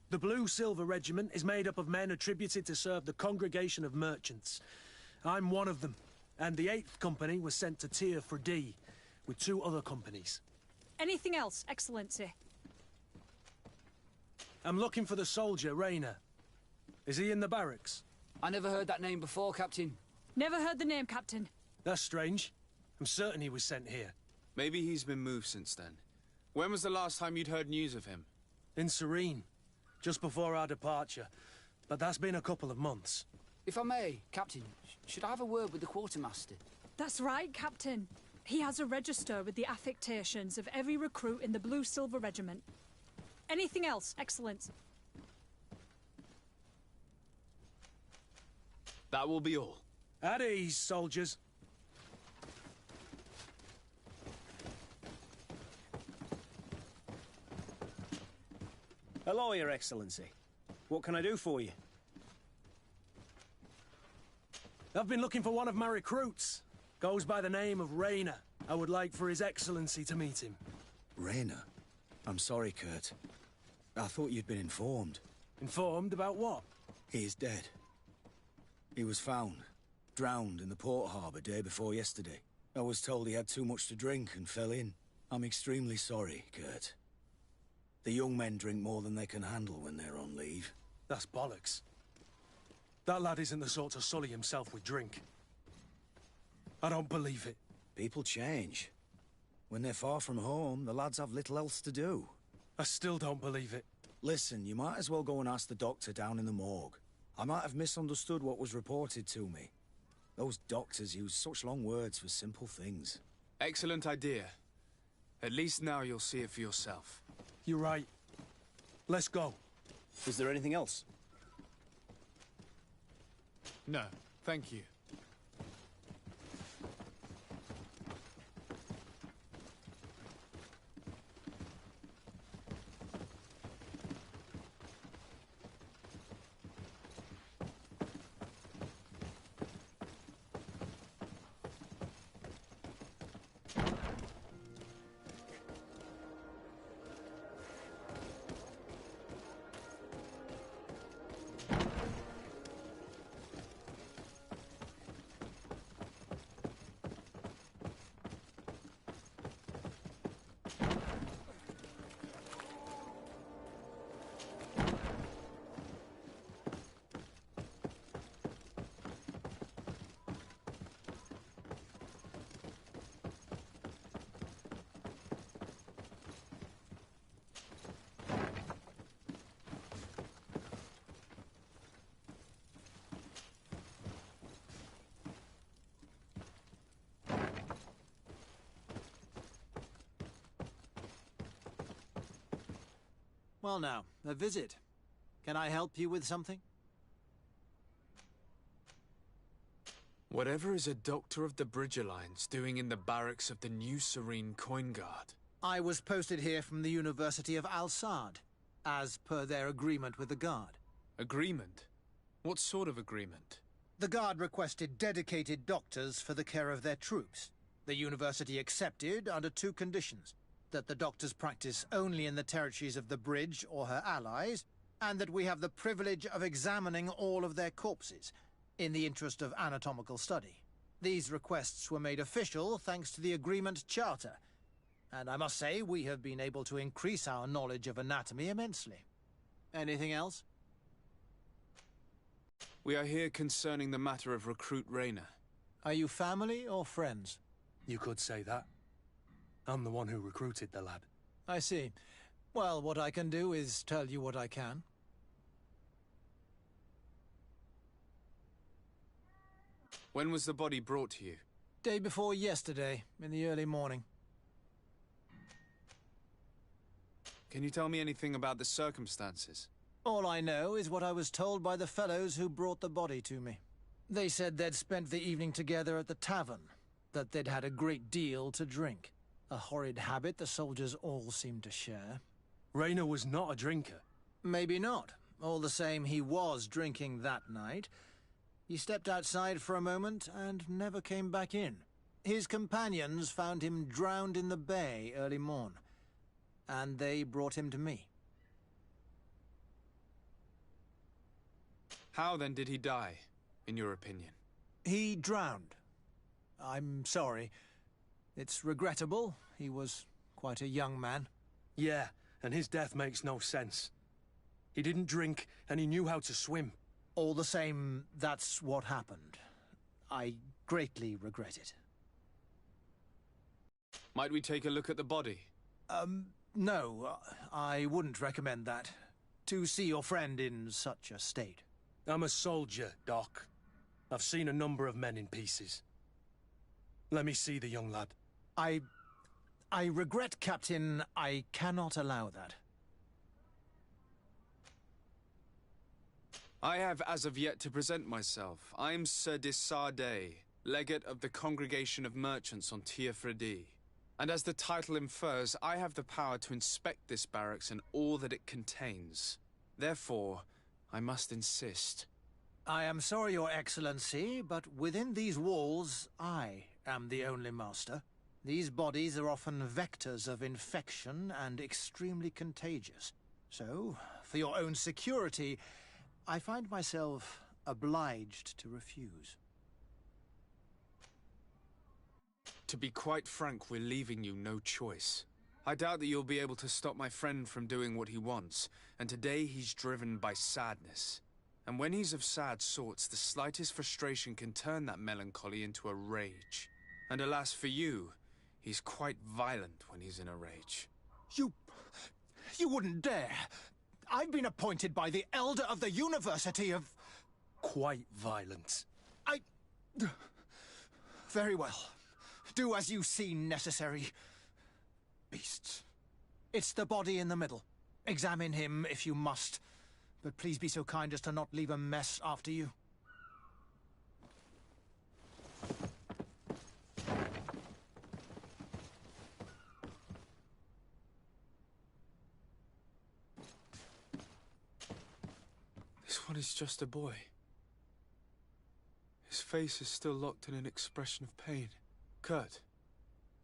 The Blue Silver Regiment is made up of men attributed to serve the Congregation of Merchants. I'm one of them, and the 8th Company was sent to Tier for D, with 2 other companies. Anything else, Excellency? I'm looking for the soldier, Rayner. Is he in the barracks? I never heard that name before, Captain. Never heard the name, Captain. That's strange. I'm certain he was sent here. Maybe he's been moved since then. When was the last time you'd heard news of him? In Serene, just before our departure. But that's been a couple of months. If I may, Captain, should I have a word with the quartermaster? That's right, Captain. He has a register with the affectations of every recruit in the Blue Silver Regiment. Anything else, Excellence? That will be all. At ease, soldiers. Hello, Your Excellency. What can I do for you? I've been looking for one of my recruits. Goes by the name of Rayner. I would like for His Excellency to meet him. Rayner? I'm sorry, Kurt. I thought you'd been informed. Informed about what? He is dead. He was found, drowned in the port harbour day before yesterday. I was told he had too much to drink and fell in. I'm extremely sorry, Kurt. The young men drink more than they can handle when they're on leave. That's bollocks. That lad isn't the sort to sully himself with drink. I don't believe it. People change. When they're far from home, the lads have little else to do. I still don't believe it. Listen, you might as well go and ask the doctor down in the morgue. I might have misunderstood what was reported to me. Those doctors use such long words for simple things. Excellent idea. At least now you'll see it for yourself. You're right. Let's go. Is there anything else? No, thank you. Well now, a visit. Can I help you with something? Whatever is a doctor of the Bridge Alliance doing in the barracks of the New Serene Coin Guard? I was posted here from the University of Al-Sad, as per their agreement with the Guard. Agreement? What sort of agreement? The Guard requested dedicated doctors for the care of their troops. The University accepted under two conditions: that the doctors practice only in the territories of the Bridge or her allies, and that we have the privilege of examining all of their corpses, in the interest of anatomical study. These requests were made official thanks to the Agreement Charter, and I must say we have been able to increase our knowledge of anatomy immensely. Anything else? We are here concerning the matter of Recruit Rayner. Are you family or friends? You could say that. I'm the one who recruited the lad. I see. Well, what I can do is tell you what I can. When was the body brought to you? Day before yesterday, in the early morning. Can you tell me anything about the circumstances? All I know is what I was told by the fellows who brought the body to me. They said they'd spent the evening together at the tavern, that they'd had a great deal to drink. A horrid habit the soldiers all seemed to share. Rayner was not a drinker. Maybe not. All the same, he was drinking that night. He stepped outside for a moment and never came back in. His companions found him drowned in the bay early morn, and they brought him to me. How then did he die, in your opinion? He drowned. I'm sorry. It's regrettable. He was quite a young man. Yeah, and his death makes no sense. He didn't drink, and he knew how to swim. All the same, that's what happened. I greatly regret it. Might we take a look at the body? No, I wouldn't recommend that. To see your friend in such a state. I'm a soldier, Doc. I've seen a number of men in pieces. Let me see the young lad. I regret, Captain, I cannot allow that. I have as of yet to present myself. I'm Sir Desardet, legate of the Congregation of Merchants on Tir Fredi. And as the title infers, I have the power to inspect this barracks and all that it contains. Therefore, I must insist. I am sorry, Your Excellency, but within these walls, I am the only master. These bodies are often vectors of infection and extremely contagious. So, for your own security, I find myself obliged to refuse. To be quite frank, we're leaving you no choice. I doubt that you'll be able to stop my friend from doing what he wants, and today he's driven by sadness. And when he's of sad sorts, the slightest frustration can turn that melancholy into a rage. And alas for you, he's quite violent when he's in a rage. You wouldn't dare! I've been appointed by the Elder of the University of... Quite violent. Very well. Do as you see necessary. Beasts. It's the body in the middle. Examine him if you must. But please be so kind as to not leave a mess after you. This one is just a boy. His face is still locked in an expression of pain. Kurt,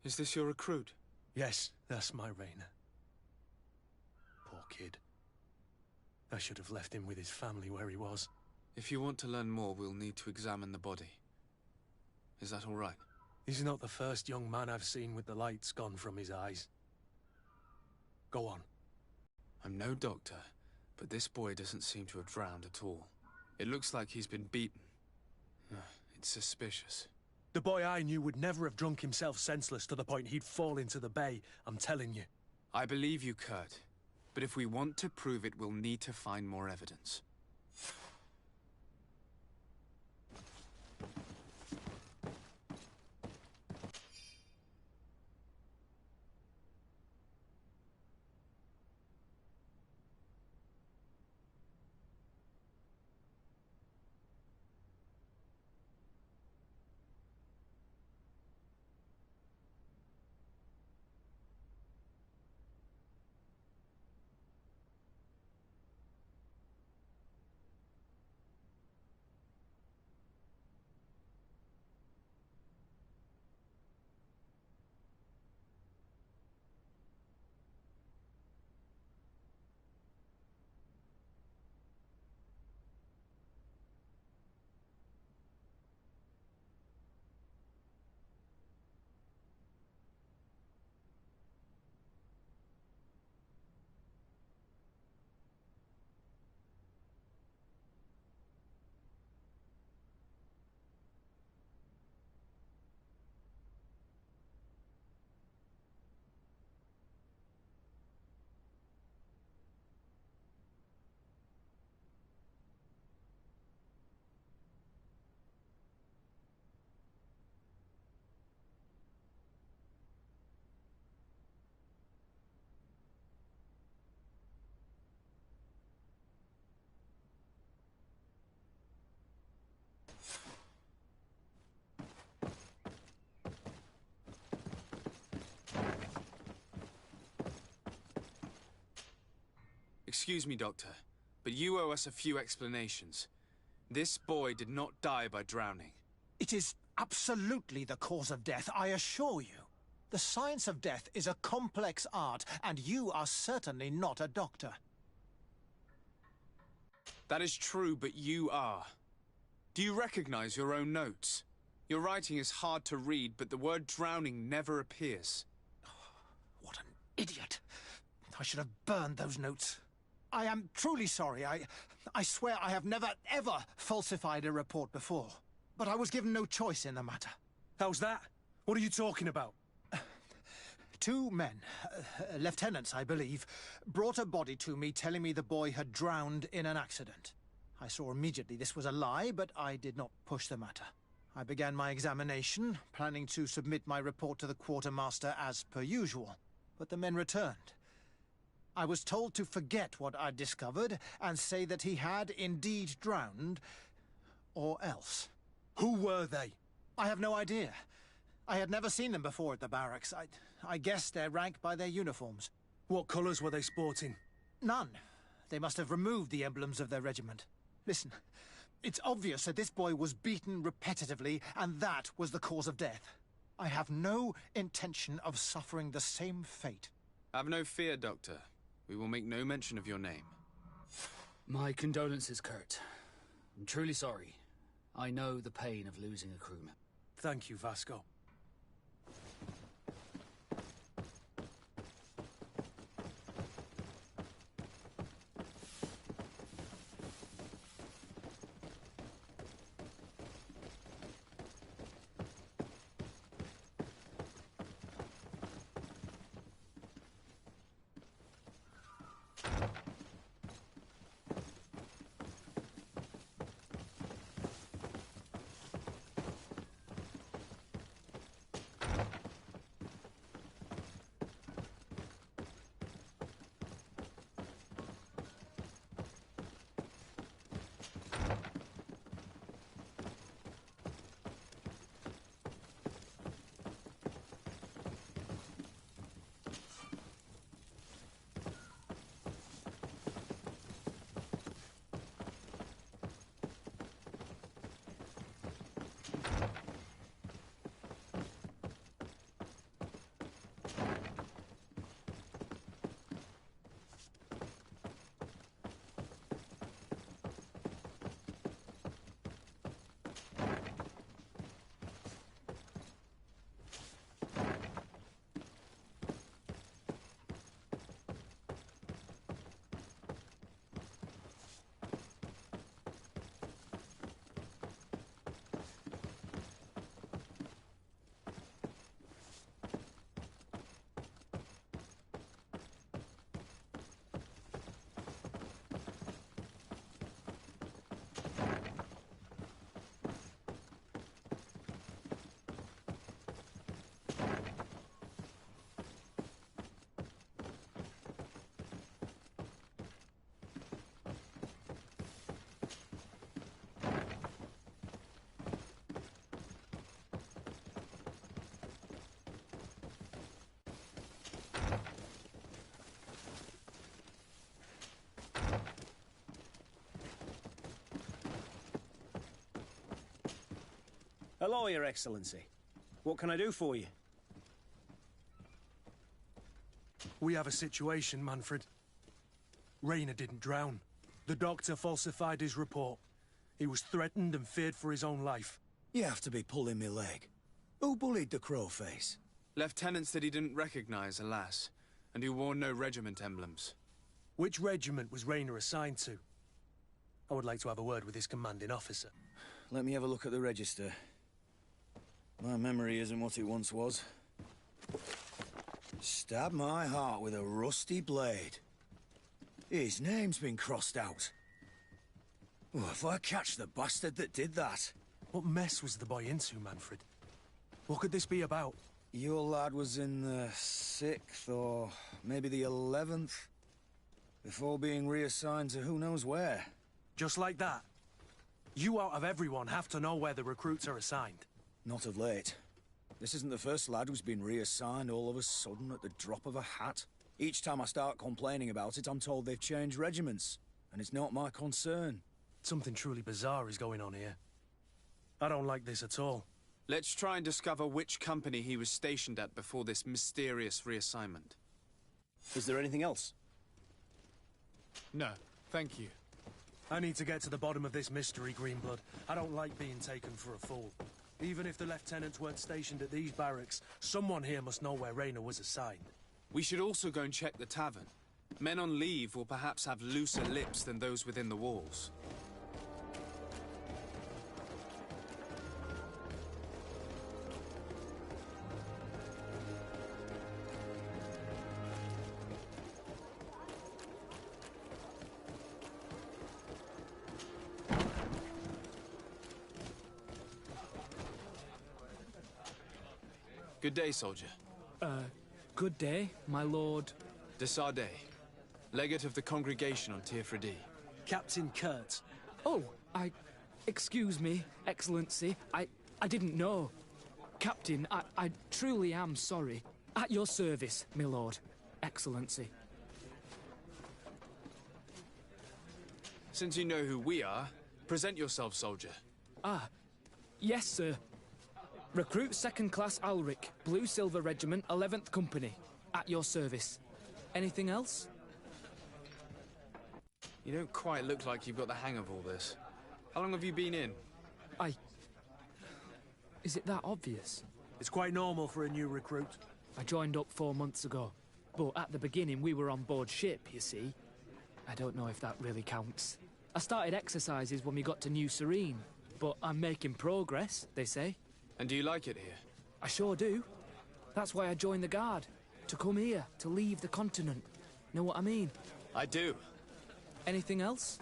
is this your recruit? Yes, that's my Rainer. Poor kid. I should have left him with his family where he was. If you want to learn more, we'll need to examine the body. Is that all right? He's not the first young man I've seen with the lights gone from his eyes. Go on. I'm no doctor, but this boy doesn't seem to have drowned at all. It looks like he's been beaten. It's suspicious. The boy I knew would never have drunk himself senseless to the point he'd fall into the bay, I'm telling you. I believe you, Kurt. But if we want to prove it, we'll need to find more evidence. Excuse me, Doctor, but you owe us a few explanations. This boy did not die by drowning. It is absolutely the cause of death, I assure you. The science of death is a complex art, and you are certainly not a doctor. That is true, but you are. Do you recognize your own notes? Your writing is hard to read, but the word drowning never appears. What an idiot. I should have burned those notes. I am truly sorry. I swear I have never, ever falsified a report before. But I was given no choice in the matter. How's that? What are you talking about? Two men, lieutenants, I believe, brought a body to me telling me the boy had drowned in an accident. I saw immediately this was a lie, but I did not push the matter. I began my examination, planning to submit my report to the quartermaster as per usual. But the men returned. I was told to forget what I'd discovered and say that he had indeed drowned, or else. Who were they? I have no idea. I had never seen them before at the barracks. I guessed their rank by their uniforms. What colours were they sporting? None. They must have removed the emblems of their regiment. Listen, it's obvious that this boy was beaten repetitively, and that was the cause of death. I have no intention of suffering the same fate. Have no fear, Doctor. We will make no mention of your name. My condolences, Kurt. I'm truly sorry. I know the pain of losing a crewman. Thank you, Vasco. Hello, Your Excellency. What can I do for you? We have a situation, Manfred. Rainer didn't drown. The doctor falsified his report. He was threatened and feared for his own life. You have to be pulling me leg. Who bullied the crowface? Lieutenants that he didn't recognize, alas, and who wore no regiment emblems. Which regiment was Rainer assigned to? I would like to have a word with his commanding officer. Let me have a look at the register. My memory isn't what it once was. Stab my heart with a rusty blade. His name's been crossed out. Oh, if I catch the bastard that did that. What mess was the boy into, Manfred? What could this be about? Your lad was in the 6th or maybe the 11th, before being reassigned to who knows where. Just like that? You out of everyone have to know where the recruits are assigned. Not of late. This isn't the first lad who's been reassigned all of a sudden at the drop of a hat. Each time I start complaining about it, I'm told they've changed regiments, and it's not my concern. Something truly bizarre is going on here. I don't like this at all. Let's try and discover which company he was stationed at before this mysterious reassignment. Is there anything else? No, thank you. I need to get to the bottom of this mystery, Greenblood. I don't like being taken for a fool. Even if the lieutenants weren't stationed at these barracks, someone here must know where Rainer was assigned. We should also go and check the tavern. Men on leave will perhaps have looser lips than those within the walls. Good day, soldier. Good day, my lord. De Sardet, legate of the congregation on Tirfredi. Captain Kurt. Oh, excuse me, Excellency. I didn't know. Captain, I truly am sorry. At your service, my lord. Excellency. Since you know who we are, present yourself, soldier. Ah, yes, sir. Recruit 2nd Class Alric, Blue Silver Regiment, 11th Company. At your service. Anything else? You don't quite look like you've got the hang of all this. How long have you been in? Is it that obvious? It's quite normal for a new recruit. I joined up 4 months ago. But at the beginning, we were on board ship, you see. I don't know if that really counts. I started exercises when we got to New Serene. But I'm making progress, they say. And do you like it here? I sure do. That's why I joined the Guard. To come here, to leave the continent. Know what I mean? I do. Anything else?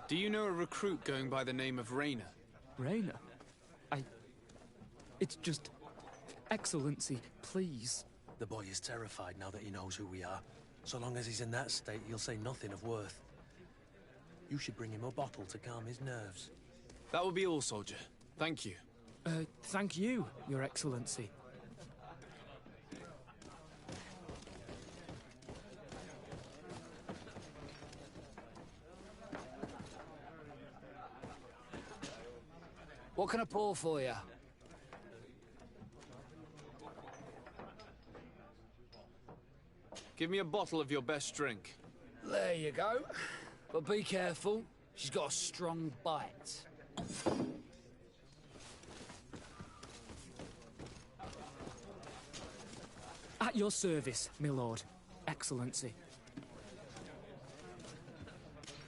Do you know a recruit going by the name of Raynor? Raynor? It's just... Excellency, please. The boy is terrified now that he knows who we are. So long as he's in that state, he'll say nothing of worth. You should bring him a bottle to calm his nerves. That will be all, soldier. Thank you. Thank you, Your Excellency. What can I pour for you? Give me a bottle of your best drink. There you go. But be careful. She's got a strong bite. At your service, my lord. Excellency.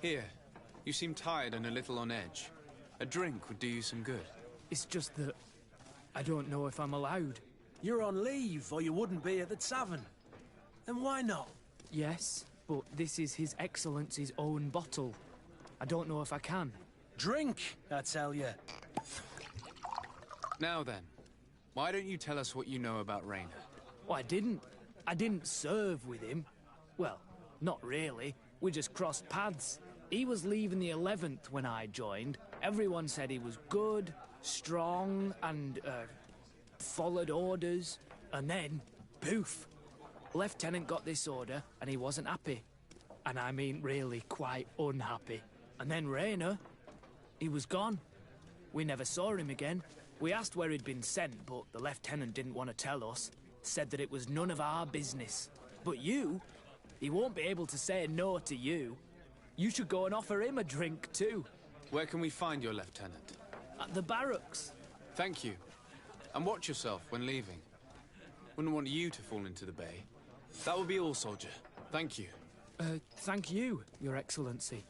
Here. You seem tired and a little on edge. A drink would do you some good. It's just that... I don't know if I'm allowed. You're on leave, or you wouldn't be at the tavern. Then why not? Yes, but this is His Excellency's own bottle. I don't know if I can. Drink, I tell you. Now then, why don't you tell us what you know about Raynor? Well, I didn't serve with him. Well, not really. We just crossed paths. He was leaving the 11th when I joined. Everyone said he was good, strong, and, followed orders. And then, poof. Lieutenant got this order, and he wasn't happy. And I mean really quite unhappy. And then Raynor, he was gone. We never saw him again. We asked where he'd been sent, but the lieutenant didn't want to tell us. Said that it was none of our business. But you, he won't be able to say no to you. You should go and offer him a drink too. Where can we find your lieutenant? At the barracks. Thank you. And watch yourself when leaving. Wouldn't want you to fall into the bay. That will be all, soldier. Thank you. Thank you, Your Excellency.